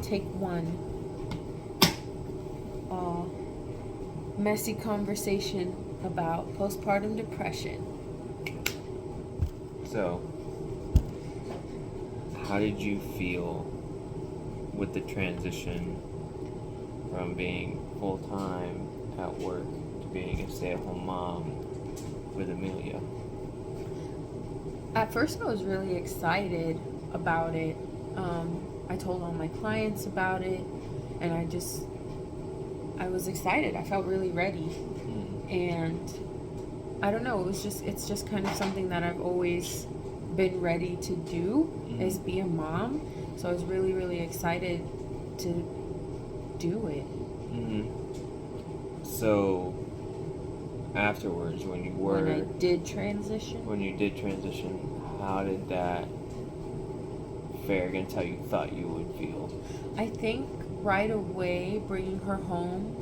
take one. Messy conversation about postpartum depression. So, how did you feel with the transition from being full-time at work to being a stay-at-home mom with Amelia? At first, I was really excited about it. I told all my clients about it, and I was excited. I felt really ready. And I don't know, it's just kind of something that I've always been ready to do, is be a mom. So I was really, really excited to do it. So afterwards, when you did transition, how did that fare against how you thought you would feel? I think right away bringing her home,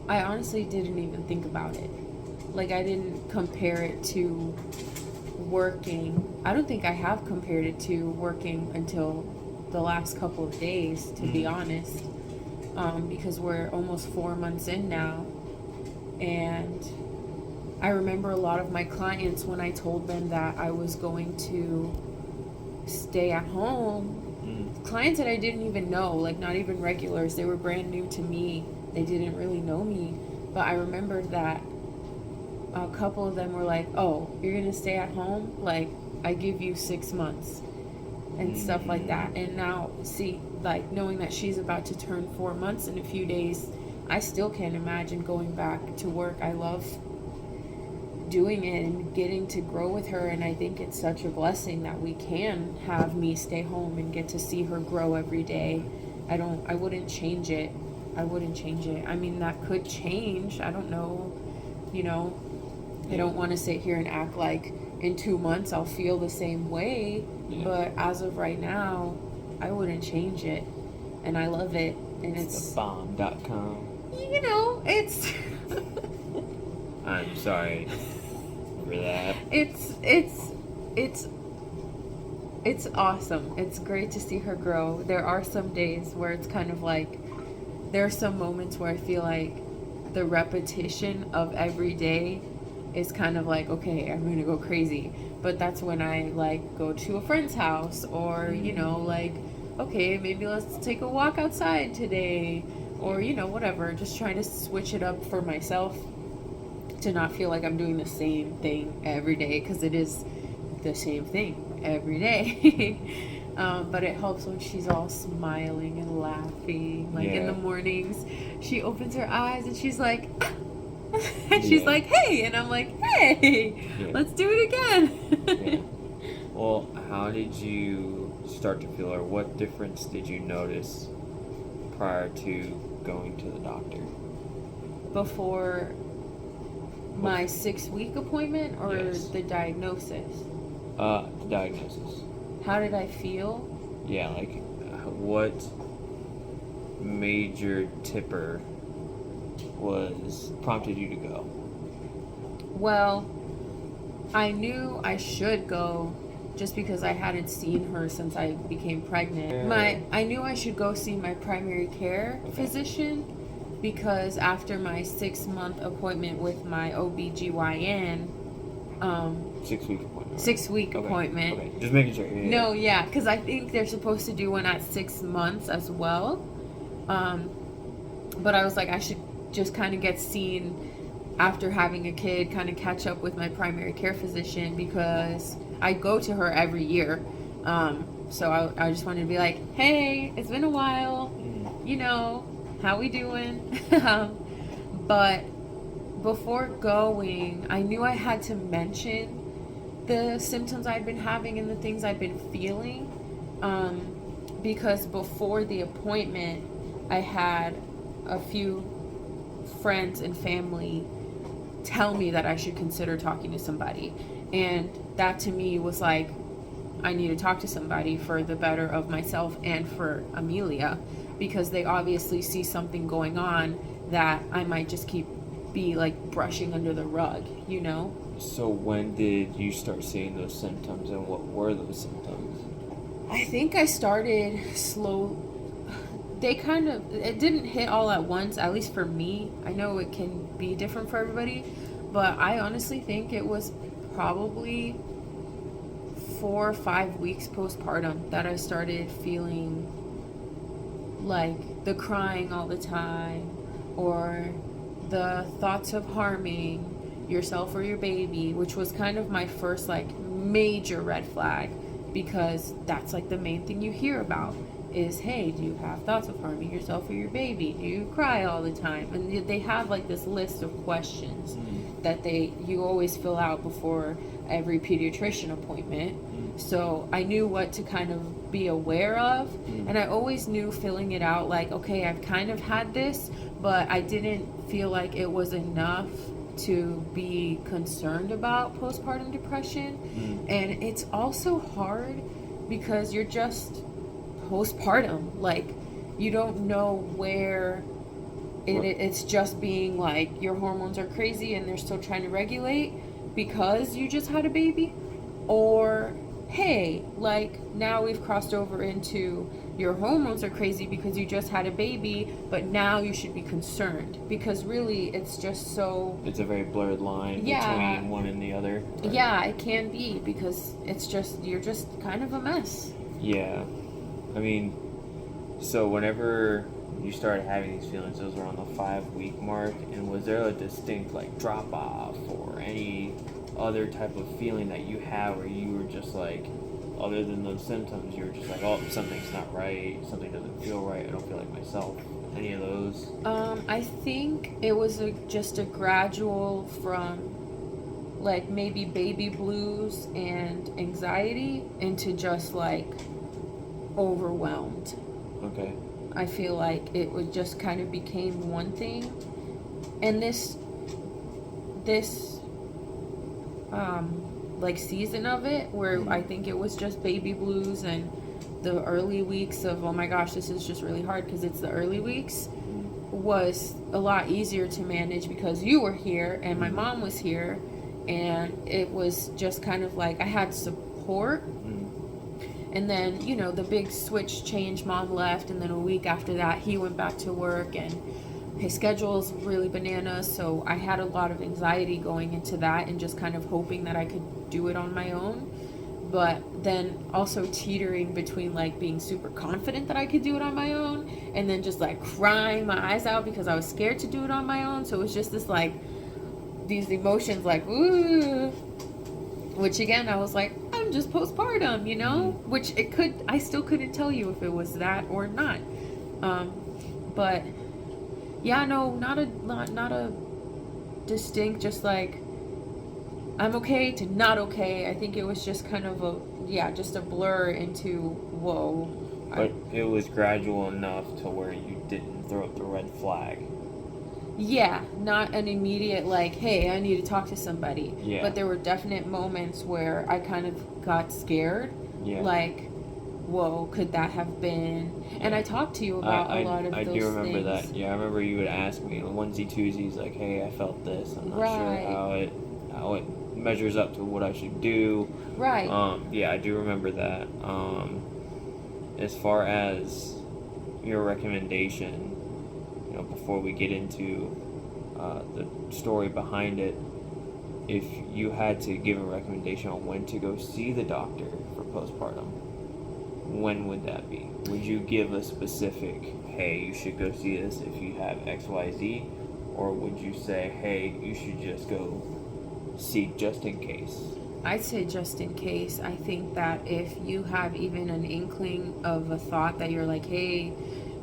I honestly didn't even think about it. Like, I didn't compare it to working. I don't think I have compared it to working until the last couple of days, to be honest, because we're almost 4 months in now. And I remember a lot of my clients, when I told them that I was going to stay at home, clients that I didn't even know, like not even regulars, they were brand new to me, they didn't really know me, but I remember that a couple of them were like, oh, you're gonna stay at home? Like, I give you 6 months and stuff like that. And now, see, like, knowing that she's about to turn 4 months in a few days, I still can't imagine going back to work. I love doing it and getting to grow with her, and I think it's such a blessing that we can have me stay home and get to see her grow every day. I wouldn't change it. I mean, that could change. I don't know, I don't want to sit here and act like in 2 months I'll feel the same way, but as of right now, I wouldn't change it, and I love it. And it's thebomb.com. It's I'm sorry for that. It's awesome. It's great to see her grow. There are some days where it's kind of like, there are some moments where I feel like the repetition of every day is kind of like, okay, I'm gonna go crazy. But that's when I like go to a friend's house, or like, okay, maybe let's take a walk outside today, or whatever, just trying to switch it up for myself to not feel like I'm doing the same thing every day, because it is the same thing every day. But it helps when she's all smiling and laughing, like in the mornings she opens her eyes and she's like and she's like, hey, and I'm like, hey, let's do it again. Well, how did you start to feel, or what difference did you notice prior to going to the doctor? Before my 6-week appointment, or the diagnosis? The diagnosis. How did I feel? Yeah, like what major tipper prompted you to go? Well, I knew I should go just because I hadn't seen her since I became pregnant. I knew I should go see my primary care physician, because after my 6-month appointment with my OBGYN, 6-week appointment. 6-week appointment. Okay, just making sure. No, because I think they're supposed to do one at 6 months as well. But I was like, I should just kind of get seen after having a kid, kind of catch up with my primary care physician, because I go to her every year. So I just wanted to be like, hey, it's been a while, how we doing? But before going, I knew I had to mention the symptoms I'd been having and the things I'd been feeling, because before the appointment, I had a few friends and family tell me that I should consider talking to somebody, and that to me was like, I need to talk to somebody for the better of myself and for Amelia, because they obviously see something going on that I might just be like brushing under the rug, So when did you start seeing those symptoms, and what were those symptoms? I think I started it didn't hit all at once, at least for me. I know it can be different for everybody, but I honestly think it was probably 4 or 5 weeks postpartum that I started feeling like the crying all the time, or the thoughts of harming yourself or your baby, which was kind of my first like major red flag, because that's like the main thing you hear about is, hey, do you have thoughts of harming yourself or your baby? Do you cry all the time? And they have like this list of questions that you always fill out before every pediatrician appointment. So I knew what to kind of be aware of, and I always knew filling it out like, okay, I've kind of had this, but I didn't feel like it was enough to be concerned about postpartum depression. And it's also hard because you're just postpartum, like you don't know where it's just being like your hormones are crazy and they're still trying to regulate because you just had a baby, or hey, like now we've crossed over into your hormones are crazy because you just had a baby, but now you should be concerned, because really it's just so, it's a very blurred line between one and the other. Right? Yeah, it can be, because you're just kind of a mess. Yeah, I mean, so whenever you started having these feelings, those were on the 5-week mark, and was there a distinct like drop off or any other type of feeling that you had where you were just like, other than those symptoms, you were just like, oh, something's not right, something doesn't feel right, I don't feel like myself? Any of those? I think it was just a gradual from like maybe baby blues and anxiety into just like overwhelmed. Okay. I feel like it was just kind of became one thing, and this like season of it where I think it was just baby blues and the early weeks of, oh my gosh, this is just really hard because it's the early weeks, was a lot easier to manage because you were here and my mom was here, and it was just kind of like I had support. And then, the big switch change, mom left, and then a week after that he went back to work, and his schedule's really bananas, so I had a lot of anxiety going into that and just kind of hoping that I could do it on my own, but then also teetering between like being super confident that I could do it on my own and then just like crying my eyes out because I was scared to do it on my own. So it was just this like these emotions like, ooh, which again I was like, I'm just postpartum, which I still couldn't tell you if it was that or not. But yeah, no, not a distinct, just like I'm okay to not okay. I think it was just kind of just a blur into whoa. But it was gradual enough to where you didn't throw up the red flag. Yeah, not an immediate like, hey, I need to talk to somebody. Yeah. But there were definite moments where I kind of got scared. Yeah. Like, whoa, could that have been? And I talked to you about a lot of those things. I do remember that. Yeah, I remember you would ask me onesie twosies like, hey, I felt this. I'm not sure how it measures up to what I should do. Right. Yeah, I do remember that. As far as your recommendation, before we get into the story behind it, if you had to give a recommendation on when to go see the doctor for postpartum, when would that be? Would you give a specific, hey, you should go see this if you have XYZ, or would you say, hey, you should just go see just in case? I'd say just in case. I think that if you have even an inkling of a thought that you're like, hey,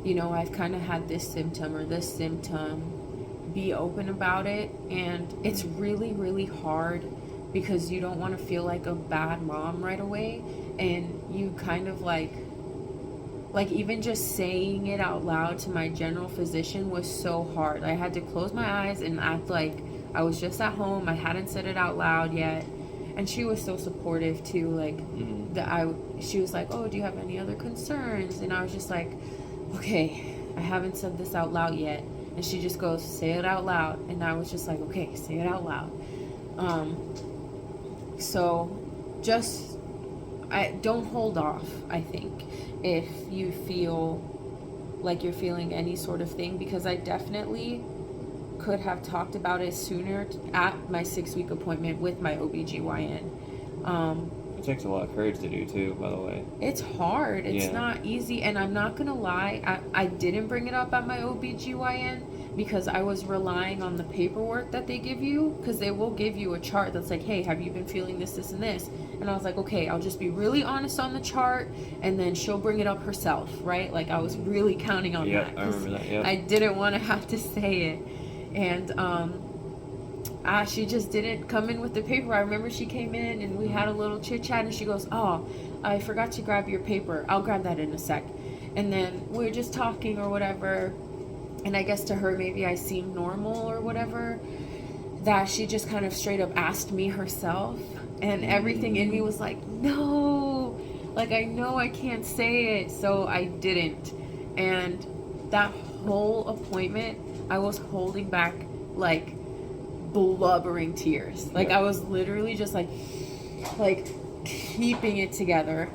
I've kind of had this symptom or this symptom, be open about it. And it's really, really hard because you don't want to feel like a bad mom right away. And you kind of like even just saying it out loud to my general physician was so hard. I had to close my eyes and act like I was just at home. I hadn't said it out loud yet. And she was so supportive too. Like, she was like, oh, do you have any other concerns? And I was just like, okay, I haven't said this out loud yet. And she just goes, say it out loud. And I was just like, okay, say it out loud. So just, don't hold off, I think, if you feel like you're feeling any sort of thing, because I definitely could have talked about it sooner at my 6-week appointment with my OBGYN. It takes a lot of courage to do too, by the way. It's hard. It's Yeah. not easy. And I'm not going to lie, I didn't bring it up at my OBGYN because I was relying on the paperwork that they give you, because they will give you a chart that's like, hey, have you been feeling this, this, and this? And I was like, okay, I'll just be really honest on the chart, and then she'll bring it up herself, right? Like, I was really counting on that. I remember that, yeah. I didn't want to have to say it. And she just didn't come in with the paper. I remember she came in and we had a little chit chat, and she goes, oh, I forgot to grab your paper. I'll grab that in a sec. And then we were just talking or whatever, and I guess to her maybe I seemed normal or whatever, that she just kind of straight up asked me herself, and everything in me was like, no, like I know I can't say it, so I didn't. And that whole appointment I was holding back like blubbering tears. Like I was literally just like keeping it together.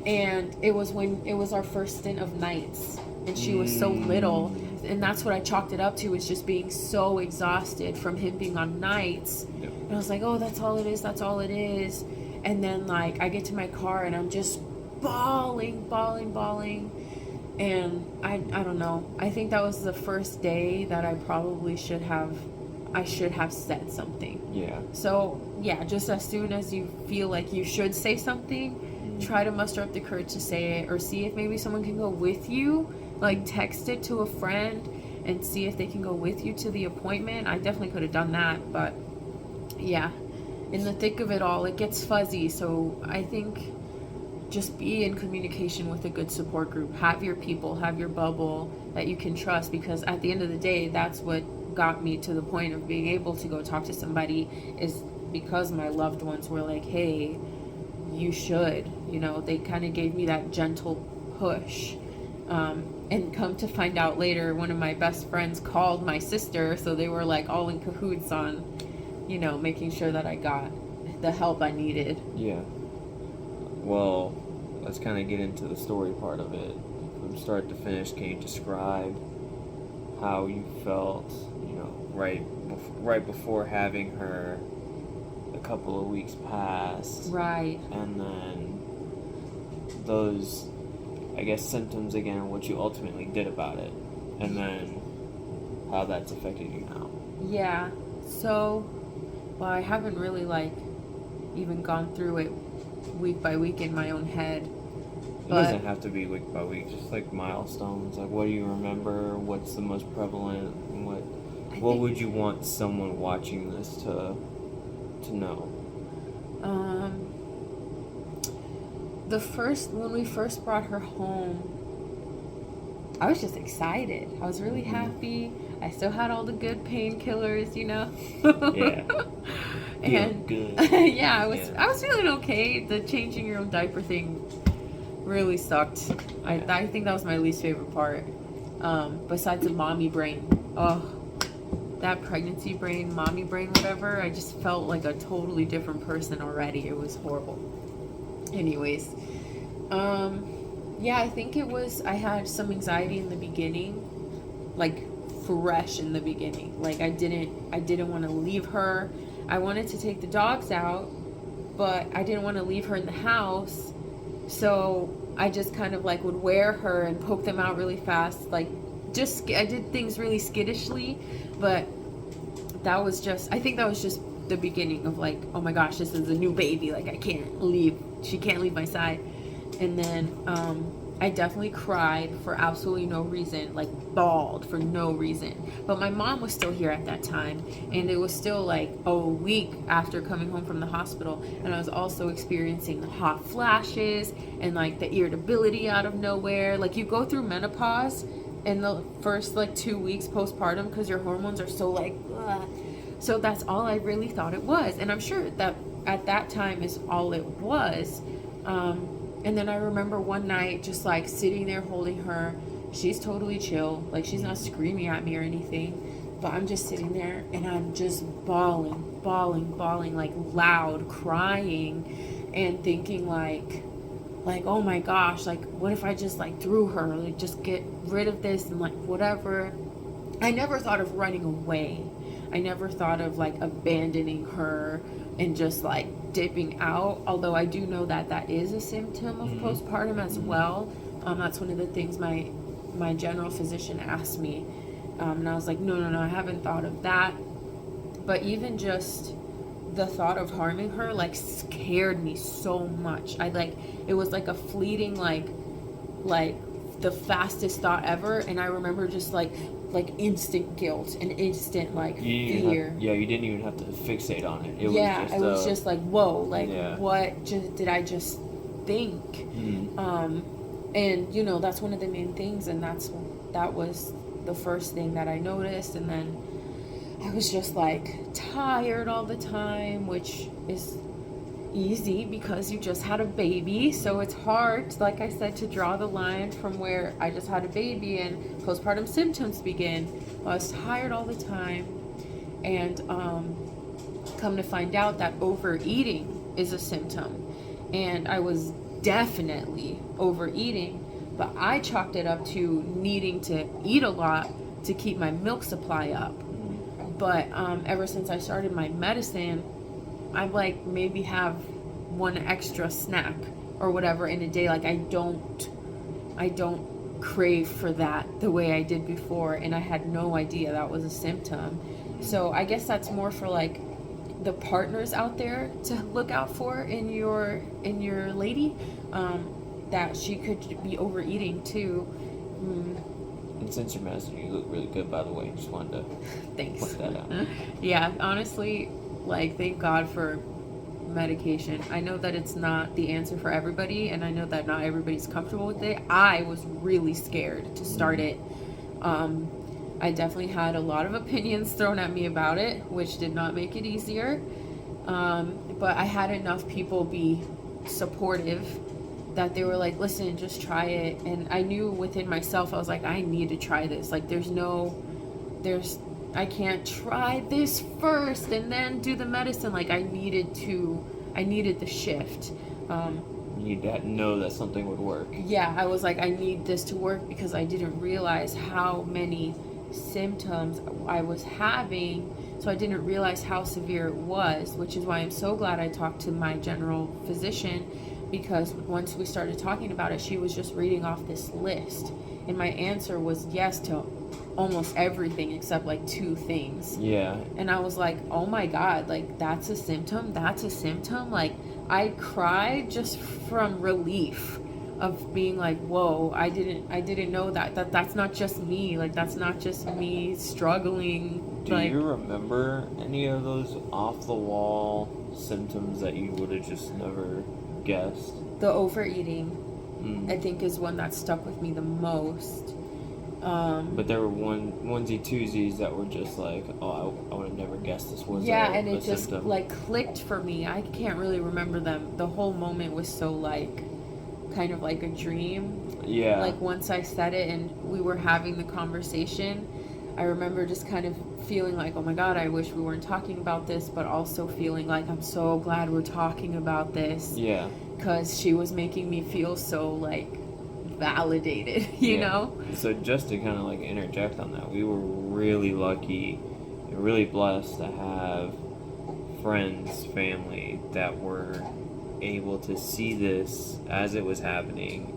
And it was when it was our first stint of nights, and she was so little, and that's what I chalked it up to, is just being so exhausted from him being on nights. And I was like, oh, that's all it is. And then like I get to my car and I'm just bawling, and I don't know, I think that was the first day that I probably should have said something. Yeah. So yeah, just as soon as you feel like you should say something, try to muster up the courage to say it, or see if maybe someone can go with you. Like text it to a friend and see if they can go with you to the appointment. I definitely could have done that, but yeah, in the thick of it all, it gets fuzzy. So I think just be in communication with a good support group. Have your people, have your bubble that you can trust, because at the end of the day, that's what got me to the point of being able to go talk to somebody, is because my loved ones were like, hey, you should, they kind of gave me that gentle push. And come to find out later, one of my best friends called my sister, so they were like all in cahoots on, making sure that I got the help I needed. Yeah. Well, let's kind of get into the story part of it. From start to finish, can you describe how you felt, right before having her, a couple of weeks passed? Right. And then those, I guess, symptoms again, what you ultimately did about it, and then how that's affected you now. Yeah. So, well, I haven't really even gone through it week by week in my own head. It doesn't have to be week by week, just like milestones. Like, what do you remember? What's the most prevalent? And what would you want someone watching this to know? When we first brought her home, I was just excited. I was really happy. I still had all the good painkillers, Yeah. And good. yeah, I was feeling okay. The changing your own diaper thing really sucked. I think that was my least favorite part. Besides the mommy brain. Oh, that pregnancy brain, mommy brain, whatever. I just felt like a totally different person already. It was horrible. Anyways, yeah, I think I had some anxiety in the beginning, like fresh in the beginning. Like I didn't want to leave her. I wanted to take the dogs out, but I didn't want to leave her in the house. So I just kind of would wear her and poke them out really fast. I did things really skittishly, but I think that was just the beginning of oh my gosh, this is a new baby. I can't leave. She can't leave my side. And then I definitely cried for absolutely no reason, bawled for no reason. But my mom was still here at that time, and it was still a week after coming home from the hospital, and I was also experiencing the hot flashes and the irritability out of nowhere. You go through menopause in the first 2 weeks postpartum because your hormones are so ugh. So that's all I really thought it was, and I'm sure that at that time is all it was. And then I remember one night just sitting there holding her. She's totally chill, she's not screaming at me or anything, but I'm just sitting there and I'm just bawling, loud, crying, and thinking like, oh my gosh, like, what if I just like threw her, like, just get rid of this and like whatever. I never thought of running away. I never thought of like abandoning her and just like dipping out. Although I do know that that is a symptom of postpartum as well. That's one of the things my general physician asked me, and I was like, no, I haven't thought of that. But even just the thought of harming her like scared me so much. It was like a fleeting like the fastest thought ever, and I remember just like instant guilt and instant like fear. You didn't even have to fixate on it. It was just like, whoa, like what did I just think? And that's one of the main things, and that was the first thing that I noticed. And then I was just like tired all the time, which is easy because you just had a baby, so it's hard, like I said, to draw the line from where I just had a baby and postpartum symptoms begin. I was tired all the time, and come to find out that overeating is a symptom, and I was definitely overeating, but I chalked it up to needing to eat a lot to keep my milk supply up. But ever since I started my medicine, I like maybe have one extra snack or whatever in a day. Like I don't crave for that the way I did before, and I had no idea that was a symptom. So I guess that's more for like the partners out there to look out for in your lady, that she could be overeating too. And since you're medicine, you look really good, by the way. Just wanted to Thanks. point that out. Yeah, honestly, like, thank God for medication. I know that it's not the answer for everybody, and I know that not everybody's comfortable with it. I was really scared to start it. I definitely had a lot of opinions thrown at me about it, which did not make it easier. But I had enough people be supportive that they were like, listen, just try it. And I knew within myself, I was like, I need to try this. Like, I can't try this first and then do the medicine. Like, I needed the shift. You need to know that something would work. Yeah, I was like, I need this to work, because I didn't realize how many symptoms I was having. So I didn't realize how severe it was, which is why I'm so glad I talked to my general physician, because once we started talking about it, she was just reading off this list, and my answer was yes to almost everything except like 2 things. Yeah. And I was like, oh my God, like that's a symptom. Like, I cried just from relief of being like, whoa, I didn't know that's not just me. Like, that's not just me struggling. Do you remember any of those off the wall symptoms that you would have just never guessed? The overeating, I think, is one that stuck with me the most. But there were onesie twosies that were just like, oh, I would have never guessed this was and it a just symptom. like clicked for me. I can't really remember them. The whole moment was so like kind of like a dream. Yeah. Like, once I said it and we were having the conversation, I remember just kind of feeling like, oh my God, I wish we weren't talking about this, but also feeling like I'm so glad we're talking about this. Yeah. Because she was making me feel so like validated, you know? So just to kind of like interject on that, we were really lucky and really blessed to have friends, family that were able to see this as it was happening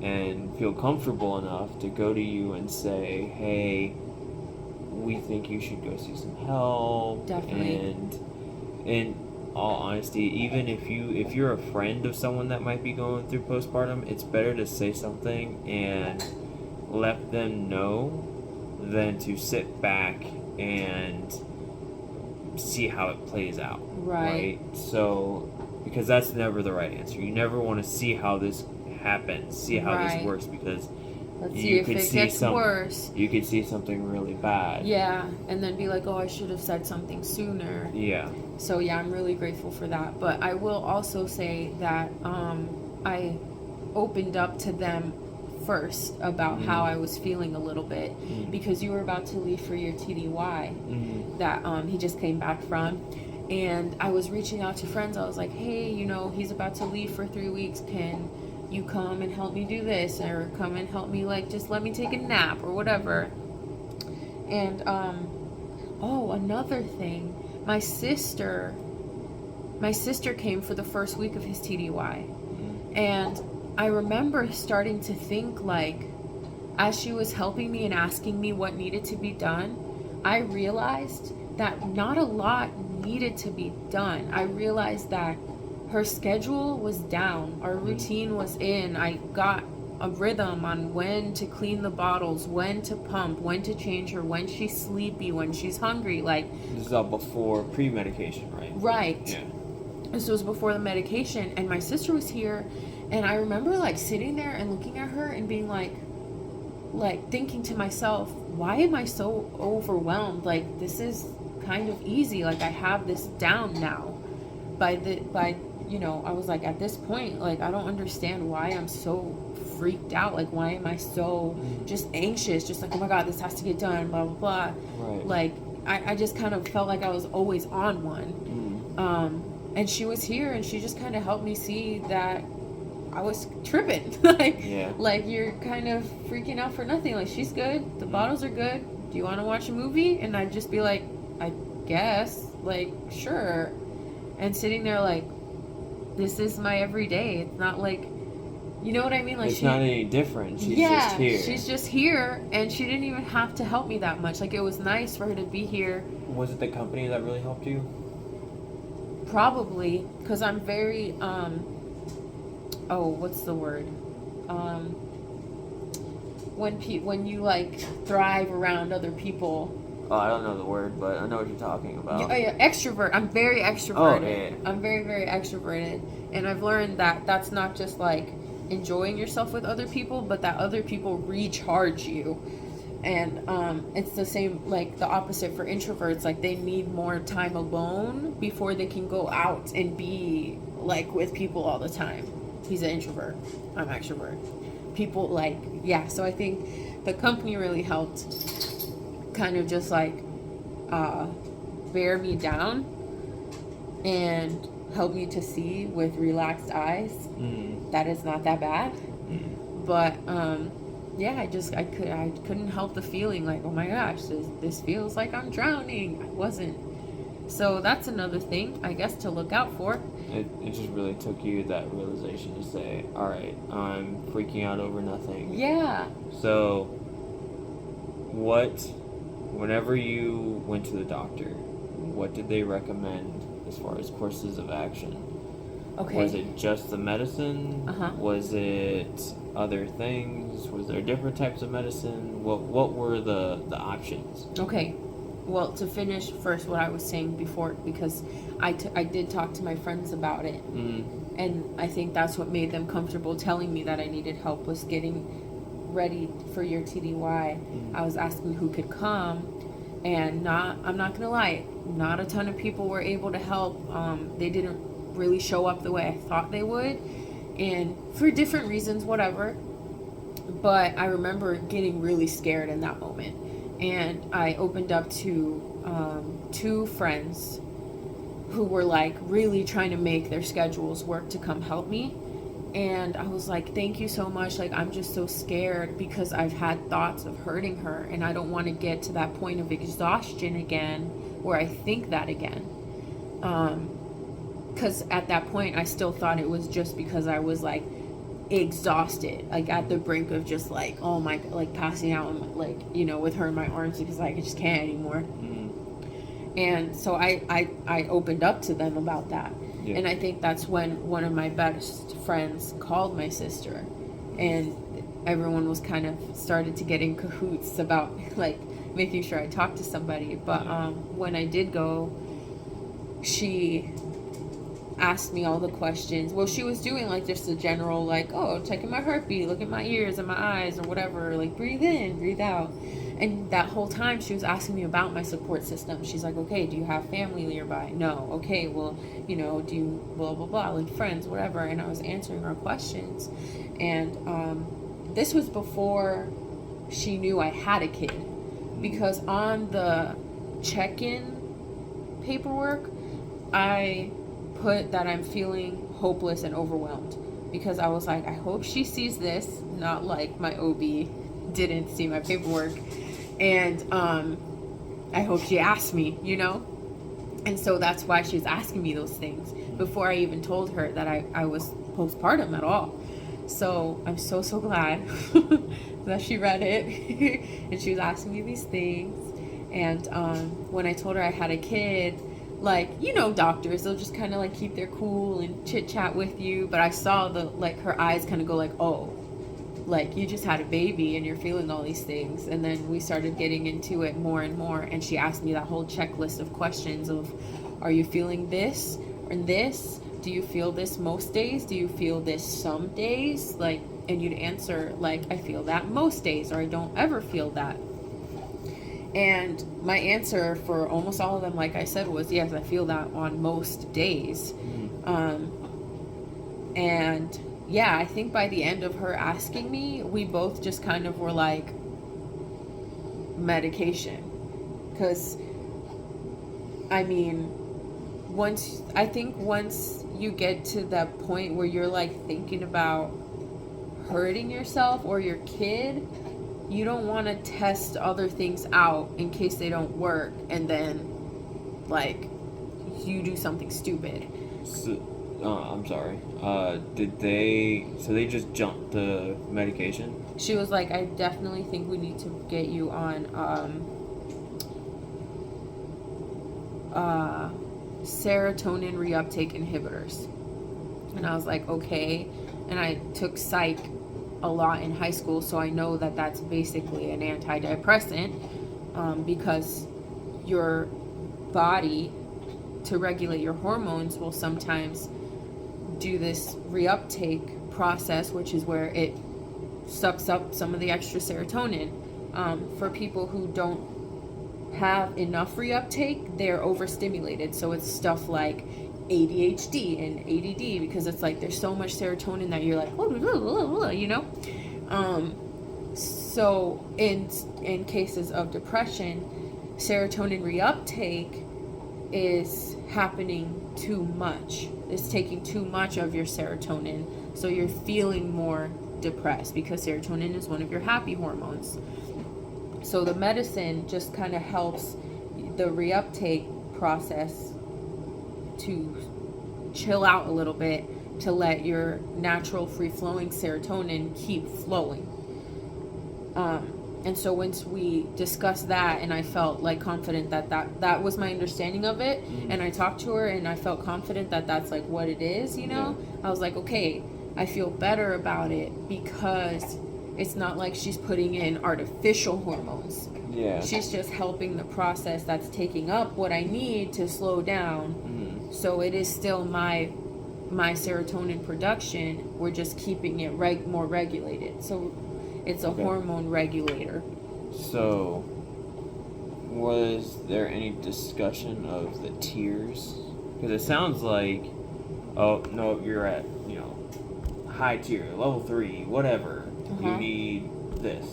and feel comfortable enough to go to you and say, hey, we think you should go see some help. Definitely. And in all honesty, even if you're a friend of someone that might be going through postpartum, it's better to say something and let them know than to sit back and see how it plays out. Right? So, because that's never the right answer. You never want to see how this happens, see how this works, because let's see if it gets worse. You could see something really bad. Yeah, and then be like, oh, I should have said something sooner. Yeah. So yeah, I'm really grateful for that. But I will also say that I opened up to them first about how I was feeling a little bit, because you were about to leave for your TDY that he just came back from. And I was reaching out to friends. I was like, hey, he's about to leave for 3 weeks. Can you come and help me do this? Or come and help me, like, just let me take a nap or whatever. And, another thing. My sister came for the first week of his TDY. And I remember starting to think, like, as she was helping me and asking me what needed to be done, I realized that not a lot needed to be done. I realized that her schedule was down. Our routine was in. I got a rhythm on when to clean the bottles, when to pump, when to change her, when she's sleepy, when she's hungry. Like, this is all before pre-medication, right? Right. Yeah. This was before the medication, and my sister was here, and I remember, like, sitting there and looking at her and being like thinking to myself, why am I so overwhelmed? Like, this is kind of easy. Like, I have this down now. I was like, at this point, like, I don't understand why I'm so freaked out. Like, why am I so just anxious? Just like, oh my God, this has to get done, blah, blah, blah. Right. Like, I just kind of felt like I was always on one. And she was here, and she just kind of helped me see that I was tripping. Like, you're kind of freaking out for nothing. Like, she's good. The bottles are good. Do you want to watch a movie? And I'd just be like, I guess. Like, sure. And sitting there like, this is my everyday. It's not like, you know what I mean? Like, it's not any different. She's just here. She's just here, and she didn't even have to help me that much. Like, it was nice for her to be here. Was it the company that really helped you? Probably, because I'm very, what's the word? When you, like, thrive around other people. Oh, I don't know the word, but I know what you're talking about. Yeah, extrovert. I'm very extroverted. Oh, yeah. I'm very, very extroverted. And I've learned that that's not just, like, enjoying yourself with other people, but that other people recharge you. And it's the same, like, the opposite for introverts. Like, they need more time alone before they can go out and be, like, with people all the time. He's an introvert. I'm extrovert. People, like, yeah. So I think the company really helped kind of just, like, bear me down and help me to see with relaxed eyes that it's not that bad. But yeah, I couldn't help the feeling like, oh my gosh, this feels like I'm drowning. I wasn't. So that's another thing, I guess, to look out for. It just really took you that realization to say, all right, I'm freaking out over nothing. Yeah. So whenever you went to the doctor, what did they recommend as far as courses of action? Okay. Was it just the medicine? Was it other things? Was there different types of medicine? What were the options? Okay. Well, to finish first what I was saying before, because I did talk to my friends about it. And I think that's what made them comfortable telling me that I needed help, was getting ready for your TDY. I was asking who could come, and I'm not gonna lie, not a ton of people were able to help. They didn't really show up the way I thought they would, and for different reasons, whatever. But I remember getting really scared in that moment, and I opened up to 2 friends who were, like, really trying to make their schedules work to come help me. And I was like, thank you so much. Like, I'm just so scared because I've had thoughts of hurting her, and I don't want to get to that point of exhaustion again where I think that again. Because at that point, I still thought it was just because I was, like, exhausted, like, at the brink of just, like, oh my, like, passing out, like, you know, with her in my arms, because, like, I just can't anymore. And so I opened up to them about that. Yeah. And I think that's when one of my best friends called my sister, and everyone was kind of started to get in cahoots about, like, making sure I talked to somebody. But when I did go, she asked me all the questions. Well, she was doing, like, just a general, like, oh, checking my heartbeat, look at my ears and my eyes or whatever, like, breathe in, breathe out. And that whole time she was asking me about my support system. She's like, okay, do you have family nearby? No. Okay, well, you know, do you blah blah blah, like friends, whatever. And I was answering her questions, and this was before she knew I had a kid, because on the check-in paperwork, I put that I'm feeling hopeless and overwhelmed because I was like, I hope she sees this, not like my OB didn't see my paperwork. And I hope she asked me, you know? And so that's why she's asking me those things before I even told her that I was postpartum at all. So I'm so glad that she read it and she was asking me these things. And when I told her I had a kid, like, you know, doctors, they'll just kind of like keep their cool and chit chat with you. But I saw her eyes kind of go like, oh, like you just had a baby and you're feeling all these things. And then we started getting into it more and more. And she asked me that whole checklist of questions of, are you feeling this and this? Do you feel this most days? Do you feel this some days? Like, and you'd answer like, I feel that most days, or I don't ever feel that. And my answer for almost all of them, like I said, was yes, I feel that on most days. And yeah, I think by the end of her asking me, we both just kind of were like, medication. Because, I mean, once you get to that point where you're like thinking about hurting yourself or your kid, you don't want to test other things out in case they don't work and then like you do something stupid. So, I'm sorry. So they just jumped the medication? She was like, I definitely think we need to get you on serotonin reuptake inhibitors. And I was like, okay. And I took psych a lot in high school, so I know that that's basically an antidepressant, because your body, to regulate your hormones, will sometimes do this reuptake process, which is where it sucks up some of the extra serotonin. For people who don't have enough reuptake, they're overstimulated. So it's stuff like ADHD and ADD, because it's like there's so much serotonin that you're like, you know? So in cases of depression, serotonin reuptake is happening too much. It's taking too much of your serotonin, so you're feeling more depressed because serotonin is one of your happy hormones. So the medicine just kind of helps the reuptake process to chill out a little bit, to let your natural free-flowing serotonin keep flowing. And so once we discussed that, and I felt like confident that was my understanding of it, and I talked to her and I felt confident that that's like what it is, you know? I was like, okay, I feel better about it because it's not like she's putting in artificial hormones. Yeah. She's just helping the process that's taking up what I need to slow down. So it is still my serotonin production. We're just keeping it more regulated. So it's a hormone regulator. So was there any discussion of the tiers? Because it sounds like, oh no, you're at, you know, high tier, level 3, whatever. You need this.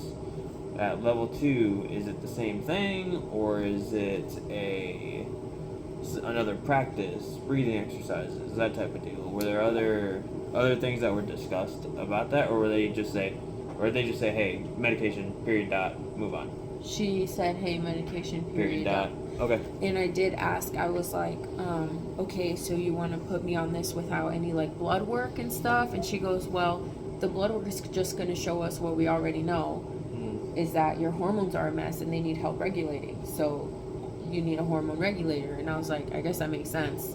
At level 2, is it the same thing, or is it another practice, breathing exercises, that type of deal? Were there other things that were discussed about that, or did they just say, hey, medication, period, dot, move on? She said, hey, medication, period, dot. Okay. And I did ask, I was like, okay, so you want to put me on this without any like blood work and stuff? And she goes, well, the blood work is just going to show us what we already know, is that your hormones are a mess and they need help regulating. So you need a hormone regulator. And I was like, I guess that makes sense.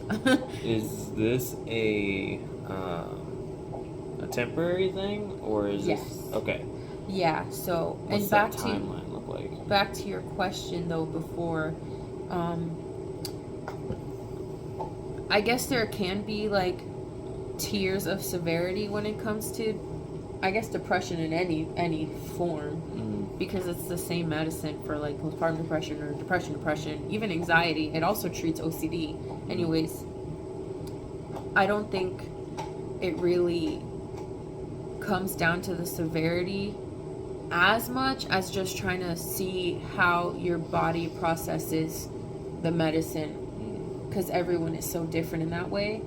Is this a temporary thing, or is this okay? Yeah. So what's and that timeline look like? Back to your question though before, I guess there can be like tiers of severity when it comes to, I guess, depression in any form, because it's the same medicine for like postpartum depression or depression, even anxiety. It also treats OCD. Anyways, I don't think it really comes down to the severity as much as just trying to see how your body processes the medicine. because everyone is so different in that way.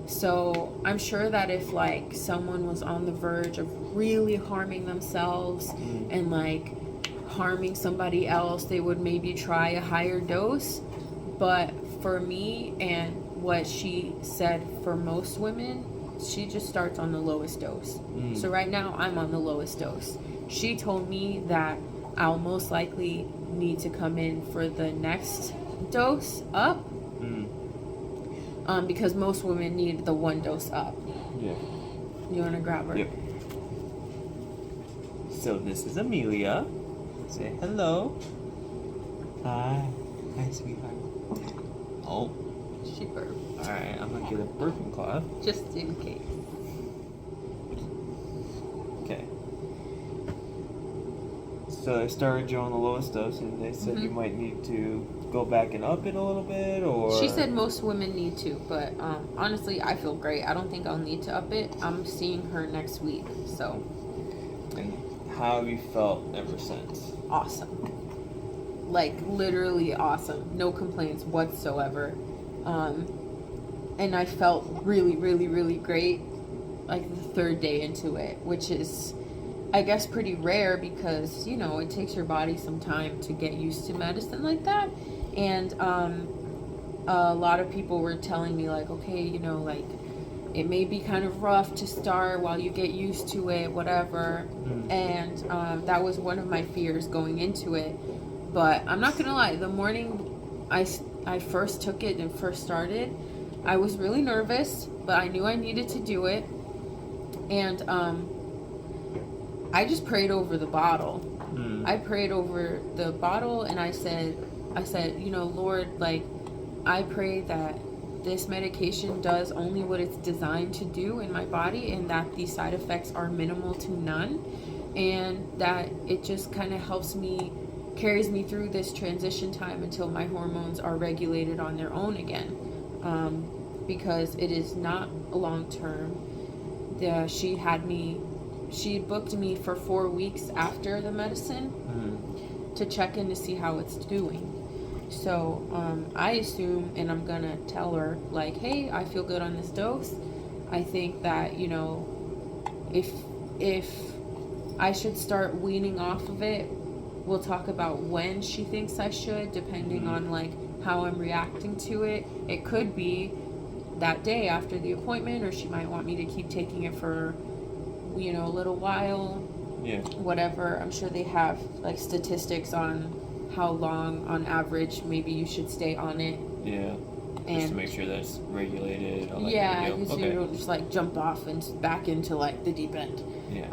So I'm sure that if like someone was on the verge of really harming themselves and like harming somebody else, they would maybe try a higher dose. But for me, and what she said for most women, she just starts on the lowest dose. So right now I'm on the lowest dose. She told me that I'll most likely need to come in for the next dose up, because most women need the one dose up. Yeah. You want to grab her? Yep. So this is Amelia. Say hello. Hi. Hi, sweetheart. Oh. She burped. Alright, I'm gonna get a burping cloth. Just in case. Okay. So they started you on the lowest dose, and they said you might need to go back and up it a little bit, or... She said most women need to, but honestly, I feel great. I don't think I'll need to up it. I'm seeing her next week, so... And how have you felt ever since? Awesome. Like, literally awesome. No complaints whatsoever. And I felt really, really, really great, like, the third day into it, which is... I guess pretty rare because, you know, it takes your body some time to get used to medicine like that. And a lot of people were telling me, like, okay, you know, like, it may be kind of rough to start while you get used to it, whatever. And that was one of my fears going into it. But I'm not going to lie, the morning I first took it and first started, I was really nervous, but I knew I needed to do it. And I just prayed over the bottle. I prayed over the bottle, and I said, you know, Lord, like, I pray that this medication does only what it's designed to do in my body, and that the side effects are minimal to none, and that it just kind of carries me through this transition time until my hormones are regulated on their own again, because it is not a long term. She booked me for 4 weeks after the medicine to check in to see how it's doing. So I assume, and I'm going to tell her, like, hey, I feel good on this dose. I think that, you know, if I should start weaning off of it, we'll talk about when she thinks I should, depending on, like, how I'm reacting to it. It could be that day after the appointment, or she might want me to keep taking it for, you know, a little while. Yeah. Whatever. I'm sure they have, like, statistics on how long, on average, maybe you should stay on it. Yeah. And just to make sure that's regulated. All that yeah, kind of deal. you don't just, like, jump off and back into, like, the deep end. Yeah.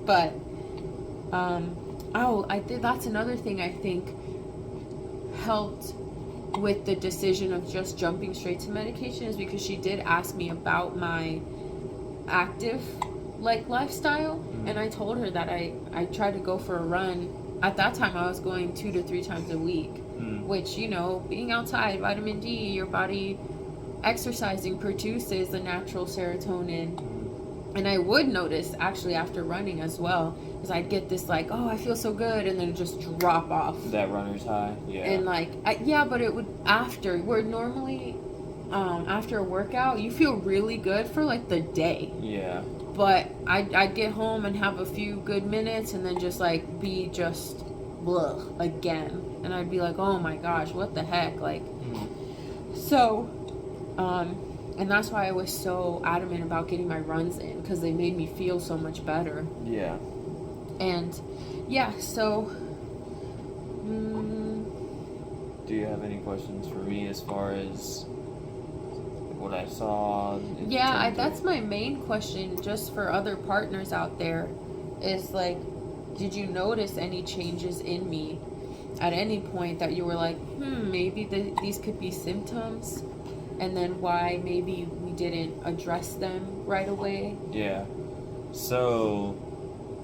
But, that's another thing I think helped with the decision of just jumping straight to medication, is because she did ask me about my active, like, lifestyle, and I told her that I tried to go for a run. At that time, I was going 2 to 3 times a week, which, you know, being outside, vitamin D, your body exercising produces the natural serotonin. And I would notice, actually, after running as well, because I'd get this, like, oh, I feel so good, and then just drop off. That runner's high, yeah. And, like, but it would, where normally, after a workout, you feel really good for, like, the day. Yeah. But I'd get home and have a few good minutes, and then just, like, be just blah again. And I'd be like, oh my gosh, what the heck? Like, so, and that's why I was so adamant about getting my runs in, because they made me feel so much better. Yeah. And, yeah, so... Do you have any questions for me as far as what I saw? Yeah, that's my main question, just for other partners out there, is, like, did you notice any changes in me at any point that you were like, maybe these could be symptoms, and then why maybe we didn't address them right away? Yeah. So,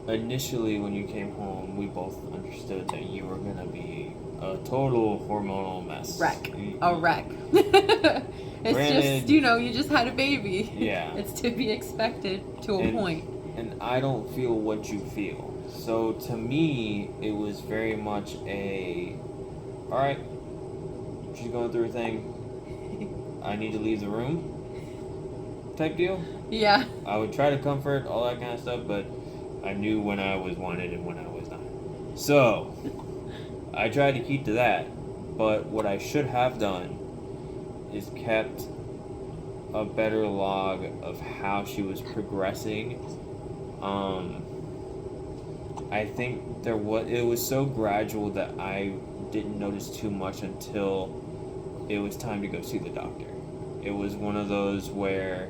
initially when you came home, we both understood that you were going to be a total hormonal mess. A wreck. It's Granted, just, you know, you just had a baby. Yeah. It's to be expected to a point. And I don't feel what you feel. So to me, it was very much alright, she's going through a thing. I need to leave the room type deal. Yeah. I would try to comfort, all that kind of stuff, but I knew when I was wanted and when I was not. So, I tried to keep to that, but what I should have done is kept a better log of how she was progressing. I think it was so gradual that I didn't notice too much until it was time to go see the doctor. It was one of those where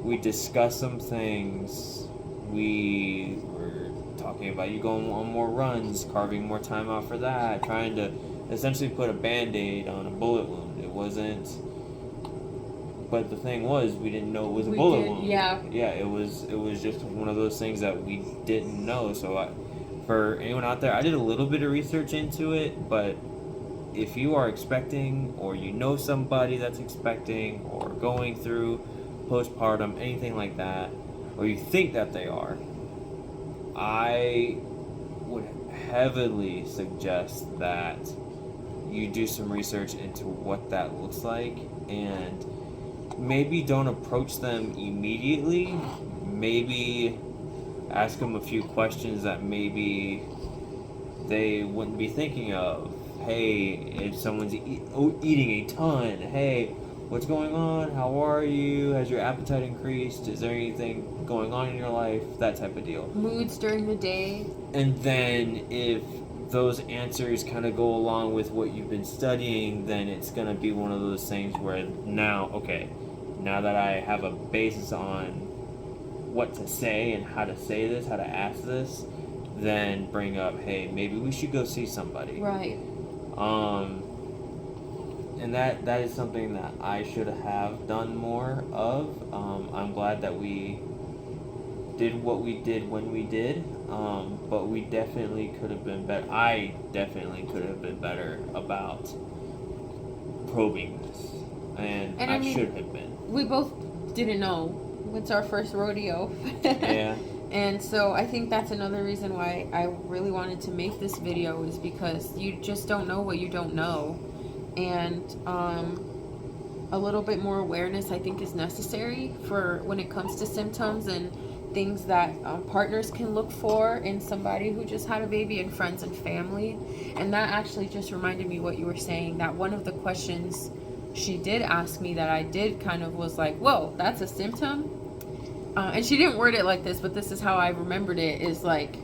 we discussed some things. We were talking about you going on more runs, carving more time out for that, trying to essentially put a band-aid on a bullet wound. It wasn't... But the thing was, we didn't know it was a bullet wound. Yeah. Yeah, it was just one of those things that we didn't know. So for anyone out there, I did a little bit of research into it, but if you are expecting, or you know somebody that's expecting, or going through postpartum, anything like that, or you think that they are, I would heavily suggest that you do some research into what that looks like, and maybe don't approach them immediately. Maybe ask them a few questions that maybe they wouldn't be thinking of. Hey, if someone's eating a ton, hey, what's going on? How are you? Has your appetite increased? Is there anything going on in your life? That type of deal. Moods during the day. And then if those answers kind of go along with what you've been studying, then it's going to be one of those things where now that I have a basis on what to say and how to say this, how to ask this, then bring up, hey, maybe we should go see somebody. Right. And that is something that I should have done more of. I'm glad that we did what we did when we did, but we definitely could have been better. I definitely could have been better about probing this, and I mean, should have been. We both didn't know. It's our first rodeo. Yeah. And so I think that's another reason why I really wanted to make this video, is because you just don't know what you don't know. And a little bit more awareness, I think, is necessary for when it comes to symptoms and things that partners can look for in somebody who just had a baby, and friends and family. And that actually just reminded me what you were saying, that one of the questions she did ask me that I did kind of was like, whoa, that's a symptom? And she didn't word it like this, but this is how I remembered it, is like,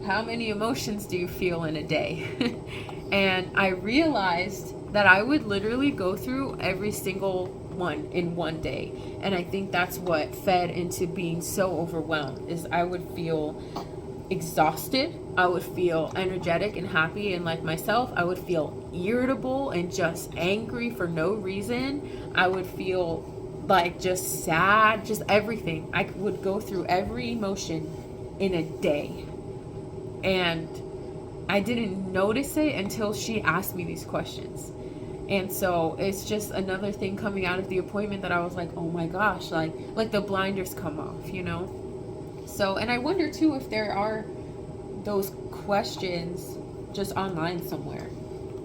how many emotions do you feel in a day? And I realized that I would literally go through every single one in one day. And I think that's what fed into being so overwhelmed, is I would feel exhausted, I would feel energetic and happy and like myself, I would feel irritable and just angry for no reason, I would feel like just sad, just everything. I would go through every emotion in a day, and I didn't notice it until she asked me these questions. And so it's just another thing coming out of the appointment that I was like, oh my gosh, like the blinders come off, you know? So, and I wonder too if there are those questions just online somewhere.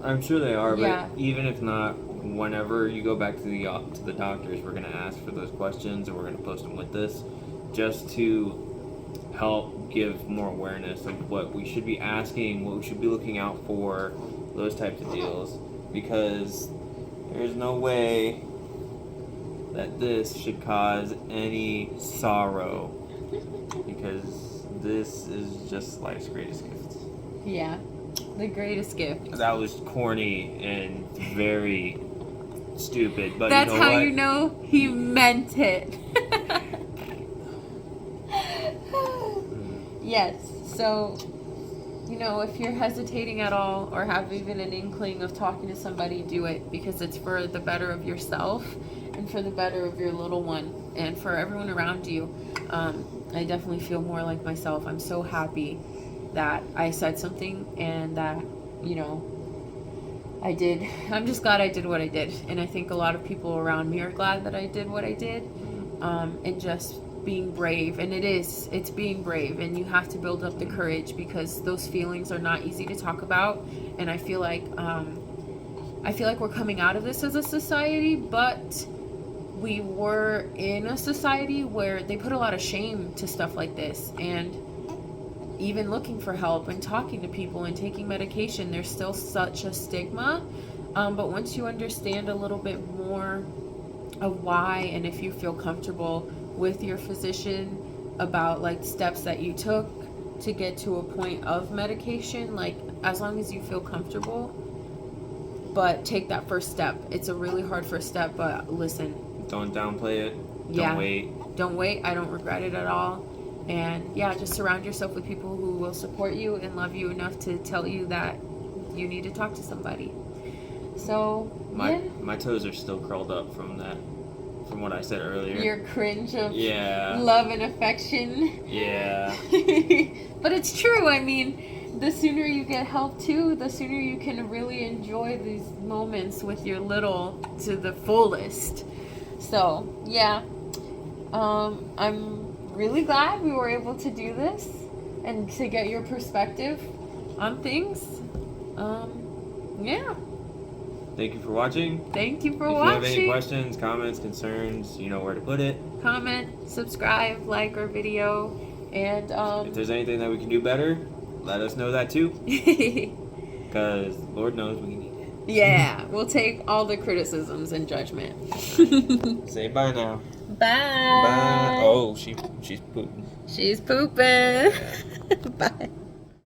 I'm sure they are, Yeah. but even if not, whenever you go back to the doctors, we're going to ask for those questions, and we're going to post them with this, just to help give more awareness of what we should be asking, what we should be looking out for, those types of deals, because there's no way that this should cause any sorrow, because this is just life's greatest gift. Yeah, the greatest gift. That was corny and very stupid, but that's you know how what? you know he meant it. Yes, so, you know, if you're hesitating at all or have even an inkling of talking to somebody, do it, because it's for the better of yourself and for the better of your little one and for everyone around you. I definitely feel more like myself. I'm so happy that I said something and that, you know, I did. I'm just glad I did what I did. And I think a lot of people around me are glad that I did what I did. And just being brave. And it's being brave. And you have to build up the courage, because those feelings are not easy to talk about. And I feel like I feel like we're coming out of this as a society, but we were in a society where they put a lot of shame to stuff like this, and even looking for help and talking to people and taking medication, there's still such a stigma. But once you understand a little bit more of why, and if you feel comfortable with your physician about like steps that you took to get to a point of medication, like as long as you feel comfortable, but take that first step. It's a really hard first step, but listen, Don't downplay it. Yeah. Don't wait. I don't regret it at all. And yeah, just surround yourself with people who will support you and love you enough to tell you that you need to talk to somebody. So My toes are still curled up from what I said earlier. Your cringe of Yeah. love and affection. Yeah. But it's true. I mean, the sooner you get help too, the sooner you can really enjoy these moments with your little to the fullest. So yeah, I'm really glad we were able to do this and to get your perspective on things. Yeah. Thank you for watching. Thank you for If watching. you have any questions, comments, concerns, you know where to put it. Comment, subscribe, like our video, and If there's anything that we can do better, let us know that too. Because Lord knows we need it. yeah, we'll take all the criticisms and judgment. Say bye now. Bye. Bye. Oh, she's pooping. She's pooping. Bye.